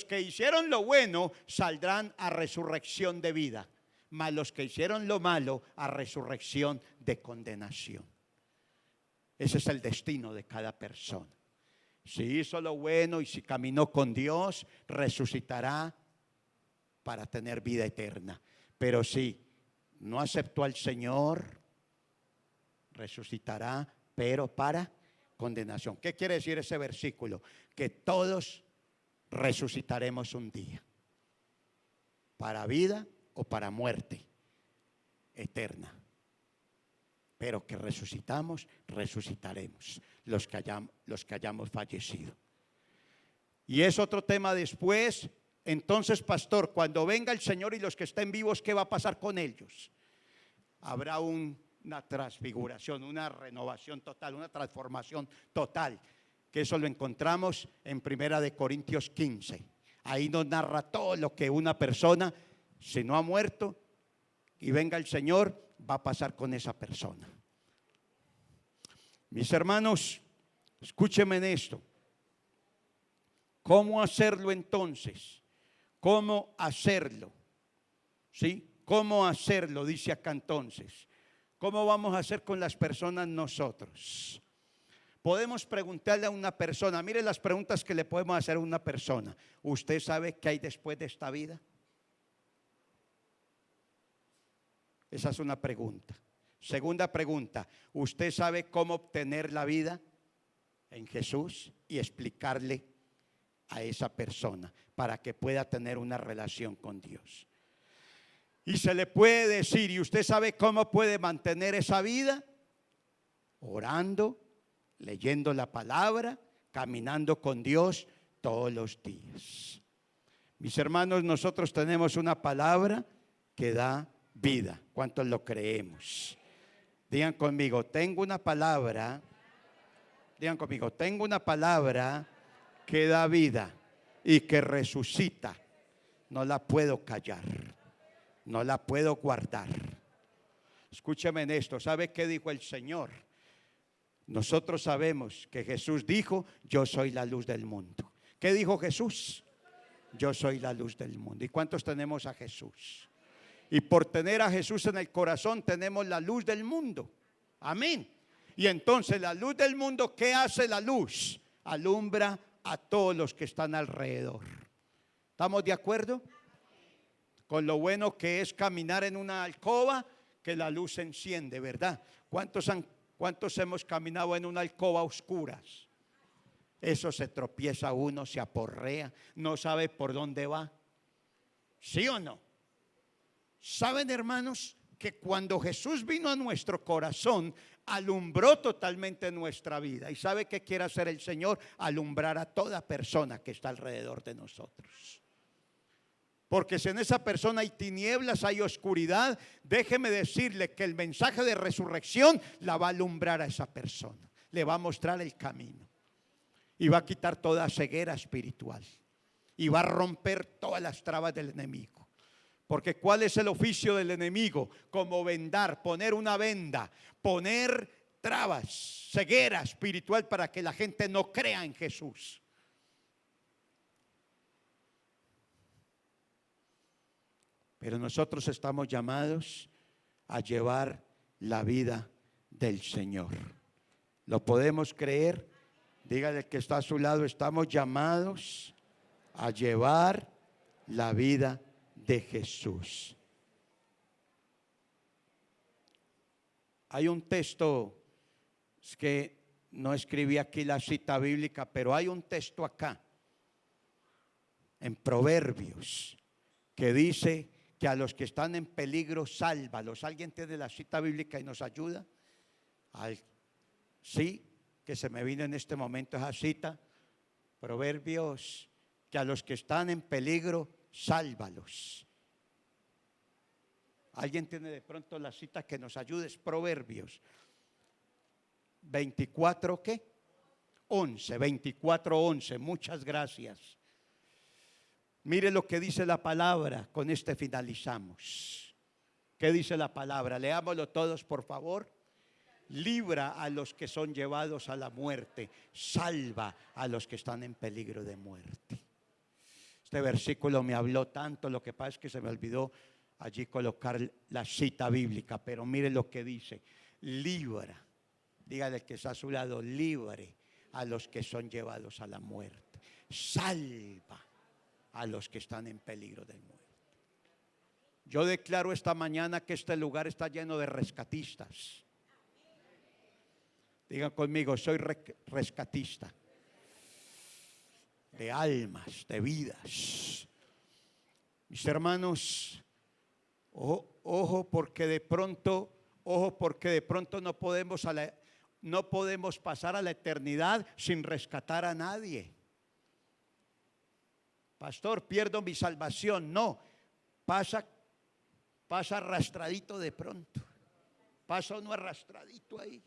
que hicieron lo bueno saldrán a resurrección de vida, mas los que hicieron lo malo a resurrección de condenación. Ese es el destino de cada persona. Si hizo lo bueno y si caminó con Dios, resucitará para tener vida eterna. Pero si no aceptó al Señor, resucitará, pero para condenación. ¿Qué quiere decir ese versículo? Que todos resucitaremos un día, para vida o para muerte eterna. Pero que resucitaremos los que hayamos fallecido. Y es otro tema después. Entonces, pastor, cuando venga el Señor y los que estén vivos, ¿qué va a pasar con ellos? Habrá una transfiguración, una renovación total, una transformación total. Que eso lo encontramos en 1 Corintios 15. Ahí nos narra todo lo que una persona, si no ha muerto y venga el Señor, va a pasar con esa persona. Mis hermanos, escúchenme en esto. ¿Cómo hacerlo entonces? ¿Cómo hacerlo? ¿Sí? ¿Cómo hacerlo? Dice acá entonces. ¿Cómo vamos a hacer con las personas nosotros? Podemos preguntarle a una persona, mire las preguntas que le podemos hacer a una persona. ¿Usted sabe qué hay después de esta vida? Esa es una pregunta. Segunda pregunta, ¿usted sabe cómo obtener la vida en Jesús? Y explicarle a esa persona para que pueda tener una relación con Dios. Y se le puede decir, ¿y usted sabe cómo puede mantener esa vida? Orando, leyendo la palabra, caminando con Dios todos los días. Mis hermanos, nosotros tenemos una palabra que da vida. ¿Cuántos lo creemos? Digan conmigo, tengo una palabra. Digan conmigo, tengo una palabra que da vida y que resucita. No la puedo callar, no la puedo guardar. Escúcheme en esto. ¿Sabe qué dijo el Señor? Nosotros sabemos que Jesús dijo, yo soy la luz del mundo. ¿Qué dijo Jesús? Yo soy la luz del mundo. ¿Y cuántos tenemos a Jesús? Y por tener a Jesús en el corazón tenemos la luz del mundo. Amén. Y entonces la luz del mundo, ¿qué hace la luz? Alumbra a todos los que están alrededor. ¿Estamos de acuerdo? Con lo bueno que es caminar en una alcoba, que la luz se enciende, ¿verdad? ¿Cuántos ¿Cuántos hemos caminado en una alcoba a oscuras? Eso se tropieza uno, se aporrea, no sabe por dónde va. ¿Sí o no? ¿Saben, hermanos, que cuando Jesús vino a nuestro corazón, alumbró totalmente nuestra vida? ¿Y sabe qué quiere hacer el Señor? Alumbrar a toda persona que está alrededor de nosotros. Porque si en esa persona hay tinieblas, hay oscuridad, déjeme decirle que el mensaje de resurrección la va a alumbrar a esa persona. Le va a mostrar el camino. Y va a quitar toda ceguera espiritual. Y va a romper todas las trabas del enemigo. Porque ¿cuál es el oficio del enemigo? Como vendar, poner una venda, poner trabas, ceguera espiritual para que la gente no crea en Jesús. Pero nosotros estamos llamados a llevar la vida del Señor. ¿Lo podemos creer? Dígale al que está a su lado, estamos llamados a llevar la vida de Jesús. Hay un texto, es que no escribí aquí la cita bíblica, pero hay un texto acá, en Proverbios, que dice que a los que están en peligro, sálvalos. ¿Alguien tiene la cita bíblica y nos ayuda? Sí, que se me vino en este momento esa cita. Proverbios, que a los que están en peligro, sálvalos. ¿Alguien tiene de pronto la cita que nos ayude? Es Proverbios 24, ¿qué? 11, 24, 11. Muchas gracias. Mire lo que dice la palabra, con este finalizamos. ¿Qué dice la palabra? Leámoslo todos, por favor. Libra a los que son llevados a la muerte, salva a los que están en peligro de muerte. Este versículo me habló tanto, lo que pasa es que se me olvidó allí colocar la cita bíblica, pero mire lo que dice: libra, dígale al que está a su lado, libre a los que son llevados a la muerte, salva a los que están en peligro de muerte. Yo declaro esta mañana que este lugar está lleno de rescatistas. Digan conmigo, soy rescatista de almas, de vidas. Mis hermanos, ojo porque de pronto no podemos pasar a la eternidad sin rescatar a nadie. Pastor, pierdo mi salvación. No, pasa arrastradito de pronto. Pasa uno arrastradito ahí,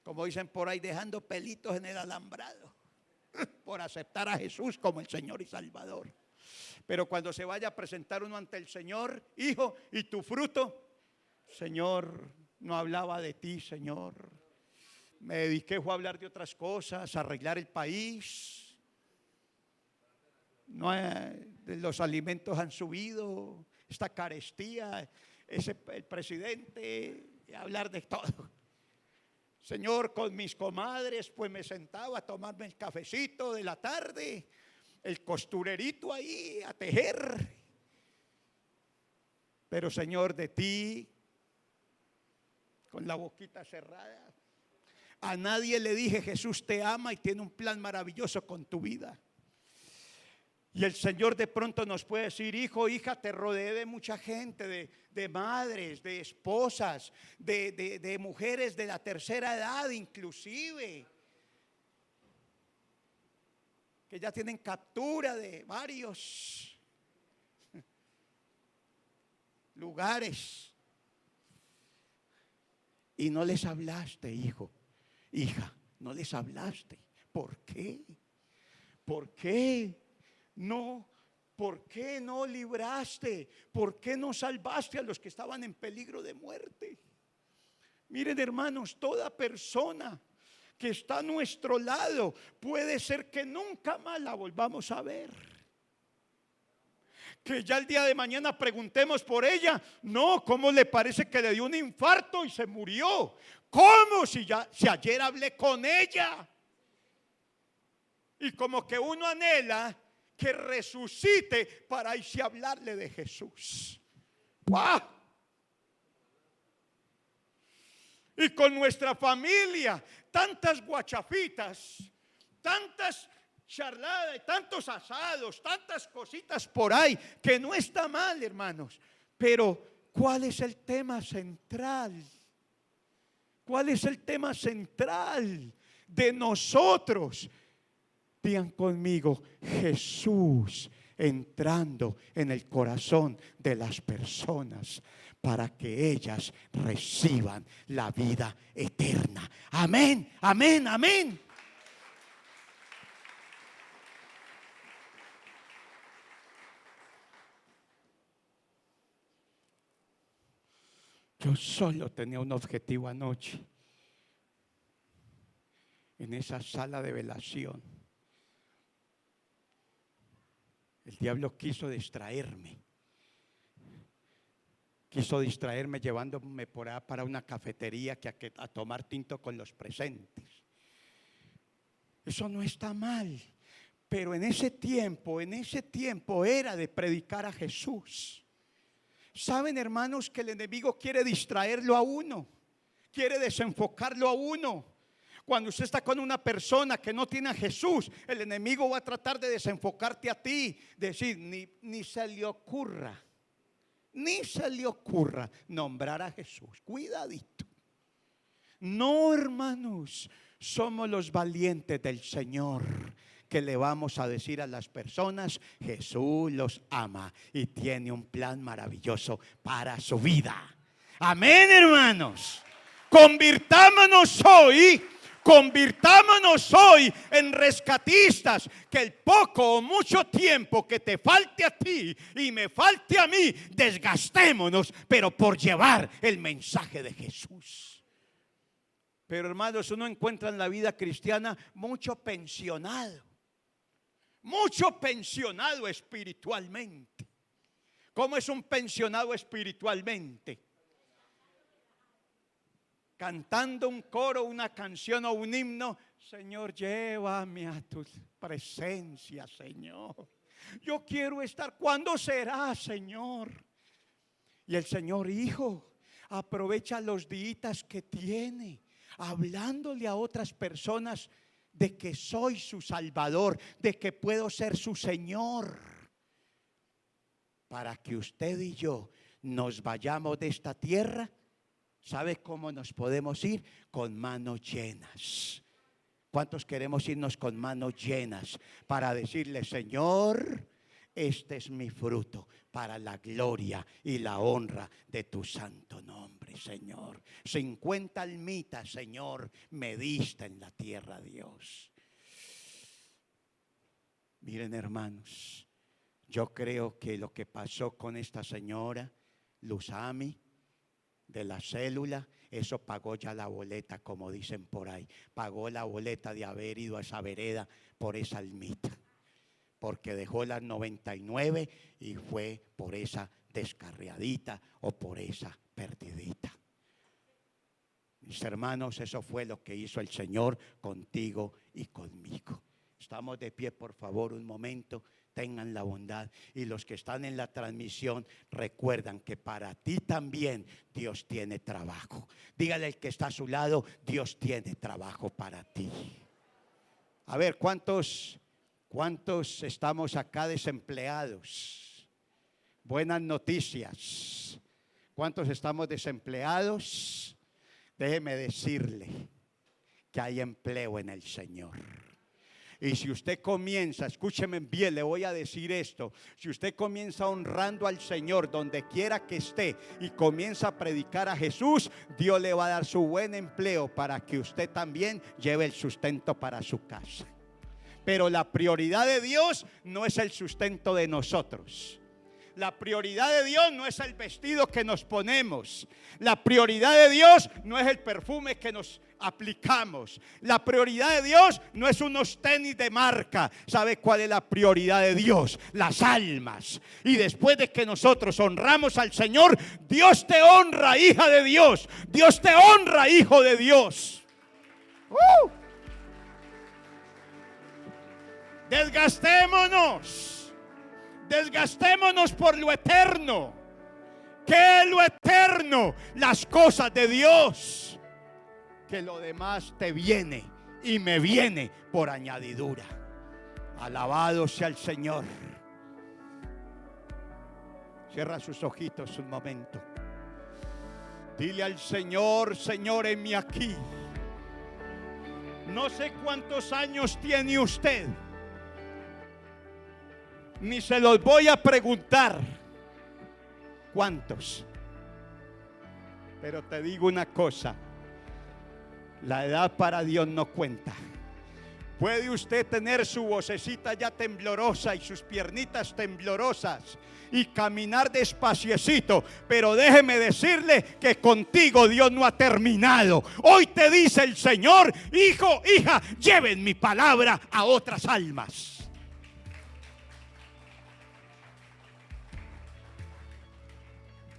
como dicen por ahí, dejando pelitos en el alambrado por aceptar a Jesús como el Señor y Salvador. Pero cuando se vaya a presentar uno ante el Señor, hijo, ¿y tu fruto? Señor, no hablaba de ti, Señor. Me dediqué a hablar de otras cosas, a arreglar el país. No, los alimentos han subido, esta carestía, el presidente, hablar de todo. Señor, con mis comadres, pues me sentaba a tomarme el cafecito de la tarde, el costurerito ahí a tejer. Pero Señor, de ti, con la boquita cerrada, a nadie le dije: Jesús te ama y tiene un plan maravilloso con tu vida. Y el Señor de pronto nos puede decir: hijo, hija, te rodeé de mucha gente, de madres, de esposas, de mujeres de la tercera edad inclusive, que ya tienen captura de varios lugares. Y no les hablaste, hijo, hija, no les hablaste. ¿Por qué? ¿Por qué? No, ¿por qué no libraste? ¿Por qué no salvaste a los que estaban en peligro de muerte? Miren, hermanos, toda persona que está a nuestro lado puede ser que nunca más la volvamos a ver. Que ya el día de mañana preguntemos por ella. No, ¿cómo le parece que le dio un infarto y se murió? ¿Cómo? Si ayer hablé con ella. Y como que uno anhela que resucite para irse a hablarle de Jesús. ¡Wow! y con nuestra familia, tantas guachafitas, tantas charladas, tantos asados, tantas cositas por ahí, que no está mal, hermanos. Pero ¿cuál es el tema central? ¿Cuál es el tema central de nosotros? Digan conmigo, Jesús entrando en el corazón de las personas para que ellas reciban la vida eterna. Amén, amén, amén. Yo solo tenía un objetivo anoche en esa sala de velación. El diablo quiso distraerme llevándome por ahí para una cafetería a tomar tinto con los presentes. Eso no está mal, pero en ese tiempo era de predicar a Jesús. Saben, hermanos, que el enemigo quiere distraerlo a uno, quiere desenfocarlo a uno. Cuando usted está con una persona que no tiene a Jesús, el enemigo va a tratar de desenfocarte a ti, decir, ni se le ocurra nombrar a Jesús. Cuidadito. No, hermanos, somos los valientes del Señor, que le vamos a decir a las personas, Jesús los ama y tiene un plan maravilloso para su vida. Amén, hermanos. Convirtámonos hoy en rescatistas, que el poco o mucho tiempo que te falte a ti y me falte a mí, desgastémonos, pero por llevar el mensaje de Jesús. Pero, hermanos, uno encuentra en la vida cristiana mucho pensionado espiritualmente. ¿Cómo es un pensionado espiritualmente? Cantando un coro, una canción o un himno. Señor, llévame a tu presencia, Señor. Yo quiero estar. ¿Cuándo será, Señor? Y el Señor, hijo, aprovecha los días que tiene, hablándole a otras personas de que soy su Salvador, de que puedo ser su Señor, para que usted y yo nos vayamos de esta tierra. ¿Sabe cómo nos podemos ir? Con manos llenas. ¿Cuántos queremos irnos con manos llenas para decirle, Señor, este es mi fruto para la gloria y la honra de tu santo nombre, Señor? 50 almitas, Señor, me diste en la tierra, Dios. Miren, hermanos, yo creo que lo que pasó con esta señora Luzami de la célula, eso pagó ya la boleta, como dicen por ahí. Pagó la boleta de haber ido a esa vereda por esa almita, porque dejó las 99 y fue por esa descarriadita o por esa perdidita. Mis hermanos, eso fue lo que hizo el Señor contigo y conmigo. Estamos de pie, por favor, un momento. Tengan la bondad, y los que están en la transmisión, recuerdan que para ti también Dios tiene trabajo. Dígale al que está a su lado, Dios tiene trabajo para ti. A ver, ¿cuántos estamos acá desempleados? Buenas noticias. ¿Cuántos estamos desempleados? Déjeme decirle que hay empleo en el Señor. Y si usted comienza, escúcheme bien, le voy a decir esto: si usted comienza honrando al Señor donde quiera que esté y comienza a predicar a Jesús, Dios le va a dar su buen empleo para que usted también lleve el sustento para su casa. Pero la prioridad de Dios no es el sustento de nosotros. La prioridad de Dios no es el vestido que nos ponemos. La prioridad de Dios no es el perfume que nos aplicamos. La prioridad de Dios no es unos tenis de marca. ¿Sabe cuál es la prioridad de Dios? Las almas. Y después de que nosotros honramos al Señor, Dios te honra, hija de Dios. Dios te honra, hijo de Dios. Desgastémonos por lo eterno. ¿Qué es lo eterno? Las cosas de Dios. que lo demás te viene y me viene por añadidura. Alabado sea el Señor. Cierra sus ojitos un momento. Dile al Señor: Señor, heme aquí. No sé cuántos años tiene usted, ni se los voy a preguntar cuántos. Pero te digo una cosa: la edad para Dios no cuenta. Puede usted tener su vocecita ya temblorosa y sus piernitas temblorosas y caminar despaciecito, pero déjeme decirle que contigo Dios no ha terminado. Hoy te dice el Señor: hijo, hija, lleven mi palabra a otras almas.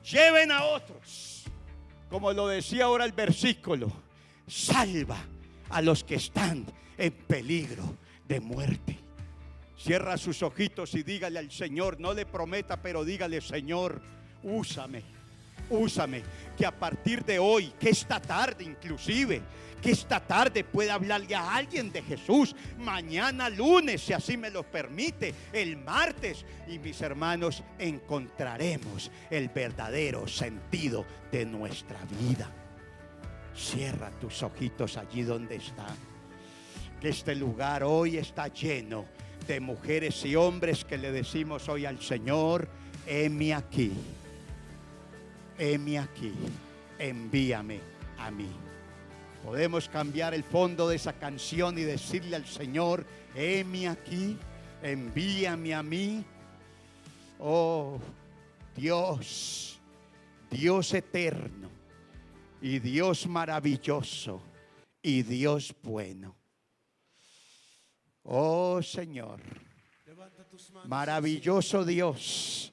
Lleven a otros. Como lo decía ahora el versículo: salva a los que están en peligro de muerte. Cierra sus ojitos y dígale al Señor, no le prometa, pero dígale: Señor, úsame, úsame, que a partir de hoy, que esta tarde inclusive, que esta tarde pueda hablarle a alguien de Jesús, mañana lunes, si así me lo permite, el martes, y mis hermanos, encontraremos el verdadero sentido de nuestra vida. Cierra tus ojitos allí donde está. Que este lugar hoy está lleno de mujeres y hombres que le decimos hoy al Señor: heme aquí, envíame a mí. Podemos cambiar el fondo de esa canción y decirle al Señor: heme aquí, envíame a mí. Oh Dios, Dios eterno y Dios maravilloso y Dios bueno. Oh Señor, maravilloso Dios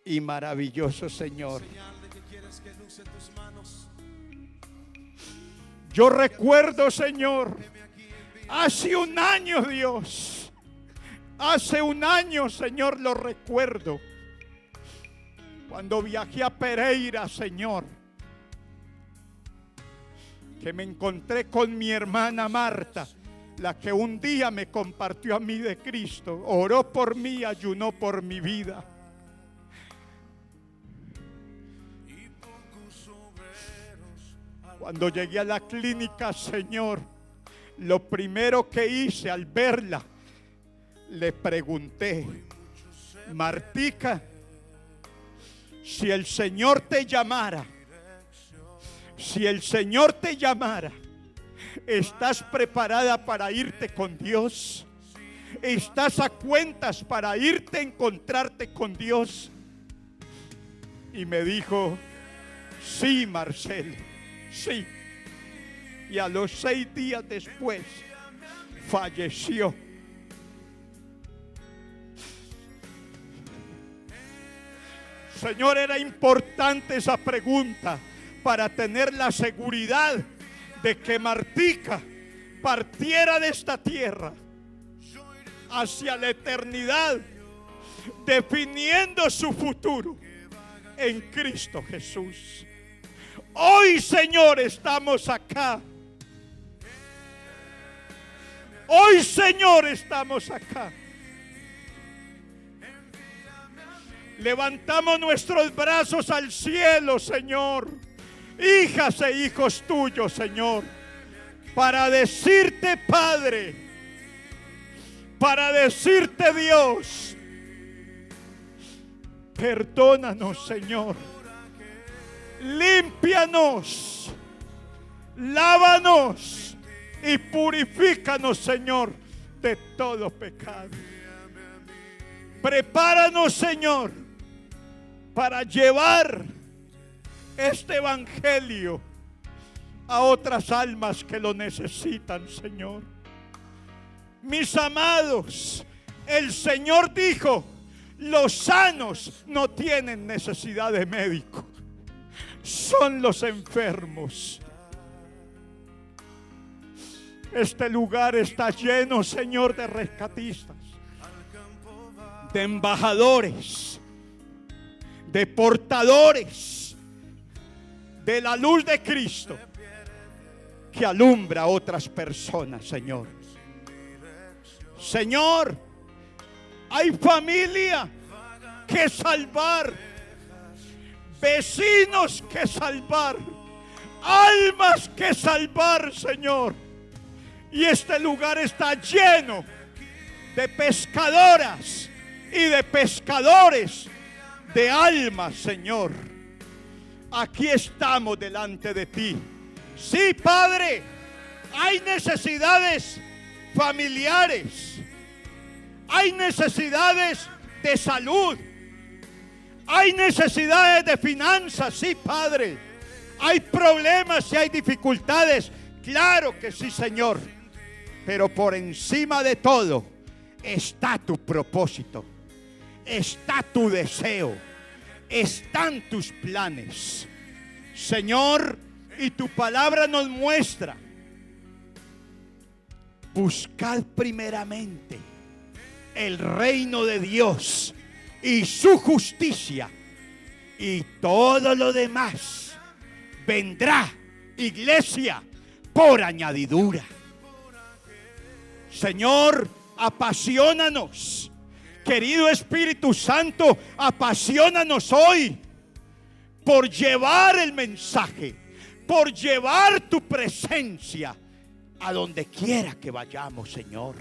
y maravilloso Señor. Yo recuerdo, Señor, hace un año, Dios, hace un año, Señor, lo recuerdo, cuando viajé a Pereira, Señor, que me encontré con mi hermana Marta, la que un día me compartió a mí de Cristo, oró por mí, ayunó por mi vida. Cuando llegué a la clínica, Señor, lo primero que hice al verla, le pregunté: Martica, si el Señor te llamara, ¿estás preparada para irte con Dios? ¿Estás a cuentas para irte a encontrarte con Dios? Y me dijo: sí, Marcelo, sí. Y a los 6 días después falleció. Señor, era importante esa pregunta para tener la seguridad de que Martica partiera de esta tierra hacia la eternidad, definiendo su futuro en Cristo Jesús. Hoy, Señor, estamos acá. Hoy, Señor, estamos acá. Levantamos nuestros brazos al cielo, Señor, hijas e hijos tuyos, Señor, para decirte, Padre, para decirte, Dios, perdónanos, Señor, límpianos, lávanos y purifícanos, Señor, de todo pecado. Prepáranos, Señor, para llevar este evangelio a otras almas que lo necesitan, Señor. Mis amados, el Señor dijo: los sanos no tienen necesidad de médico, son los enfermos. Este lugar está lleno, Señor, de rescatistas, de embajadores, de portadores de la luz de Cristo. que alumbra a otras personas, Señor. Señor, hay familia que salvar, vecinos que salvar, almas que salvar, Señor. Y este lugar está lleno de pescadoras y de pescadores de almas, Señor. Aquí estamos delante de ti. Sí, Padre, hay necesidades familiares, hay necesidades de salud, hay necesidades de finanzas, sí, Padre. Hay problemas y hay dificultades, claro que sí, Señor. Pero por encima de todo está tu propósito, está tu deseo, están tus planes, Señor. Y tu palabra nos muestra: buscad primeramente el reino de Dios y su justicia, y todo lo demás vendrá, iglesia, por añadidura. Señor, apaciónanos. Querido Espíritu Santo, apaciónanos hoy por llevar el mensaje, por llevar tu presencia a donde quiera que vayamos, Señor.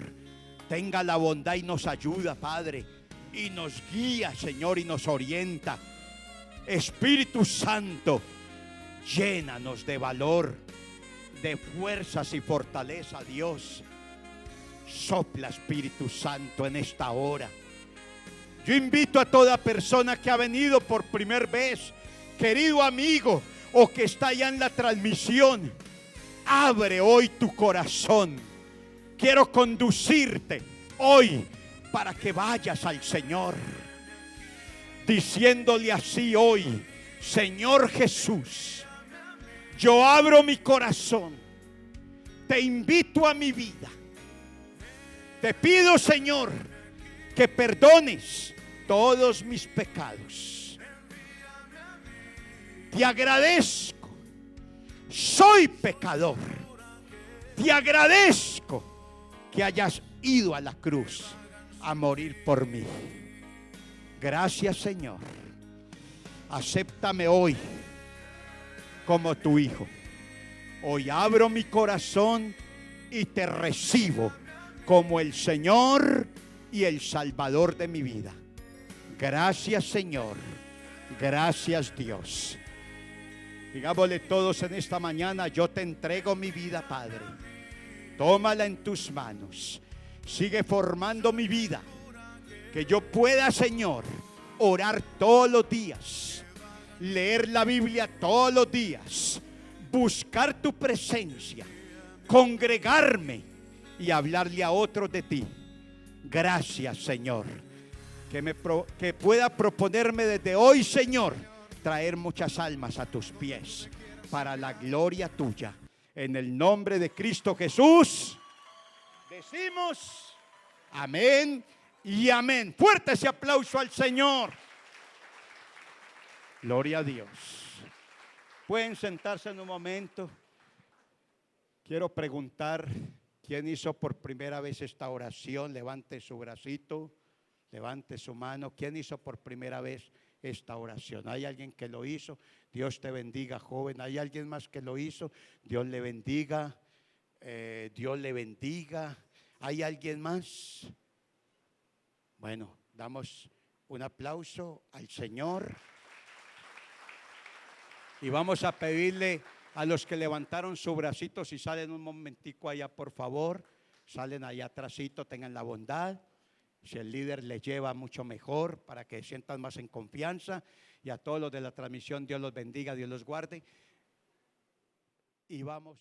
Tenga la bondad y nos ayuda, Padre, y nos guía, Señor, y nos orienta. Espíritu Santo, llénanos de valor, de fuerzas y fortaleza, Dios. Sopla, Espíritu Santo, en esta hora. Yo invito a toda persona que ha venido por primera vez, querido amigo, o que está ya en la transmisión, abre hoy tu corazón. Quiero conducirte hoy para que vayas al Señor, diciéndole así hoy: Señor Jesús, yo abro mi corazón, te invito a mi vida. Te pido, Señor, que perdones todos mis pecados. Te agradezco, soy pecador. Te agradezco que hayas ido a la cruz a morir por mí. Gracias, Señor. Acéptame hoy como tu hijo. Hoy abro mi corazón y te recibo como el Señor y el Salvador de mi vida. Gracias, Señor. Gracias, Dios. Digámosle todos en esta mañana: yo te entrego mi vida, Padre. Tómala en tus manos. Sigue formando mi vida. Que yo pueda, Señor, orar todos los días, leer la Biblia todos los días, buscar tu presencia, congregarme y hablarle a otros de ti. Gracias, Señor. Que pueda proponerme desde hoy, Señor, traer muchas almas a tus pies para la gloria tuya. En el nombre de Cristo Jesús decimos amén y amén. Fuerte ese aplauso al Señor. Gloria a Dios. Pueden sentarse en un momento. Quiero preguntar: ¿quién hizo por primera vez esta oración? Levante su bracito, levante su mano. ¿Quién hizo por primera vez esta oración? ¿Hay alguien que lo hizo? Dios te bendiga, joven. ¿Hay alguien más que lo hizo? Dios le bendiga. Dios le bendiga. ¿Hay alguien más? Bueno, damos un aplauso al Señor. Y vamos a pedirle a los que levantaron su bracito, si salen un momentico allá, por favor. Salen allá atrásito, tengan la bondad. Si el líder les lleva, mucho mejor, para que se sientan más en confianza. Y a todos los de la transmisión, Dios los bendiga, Dios los guarde. Y vamos.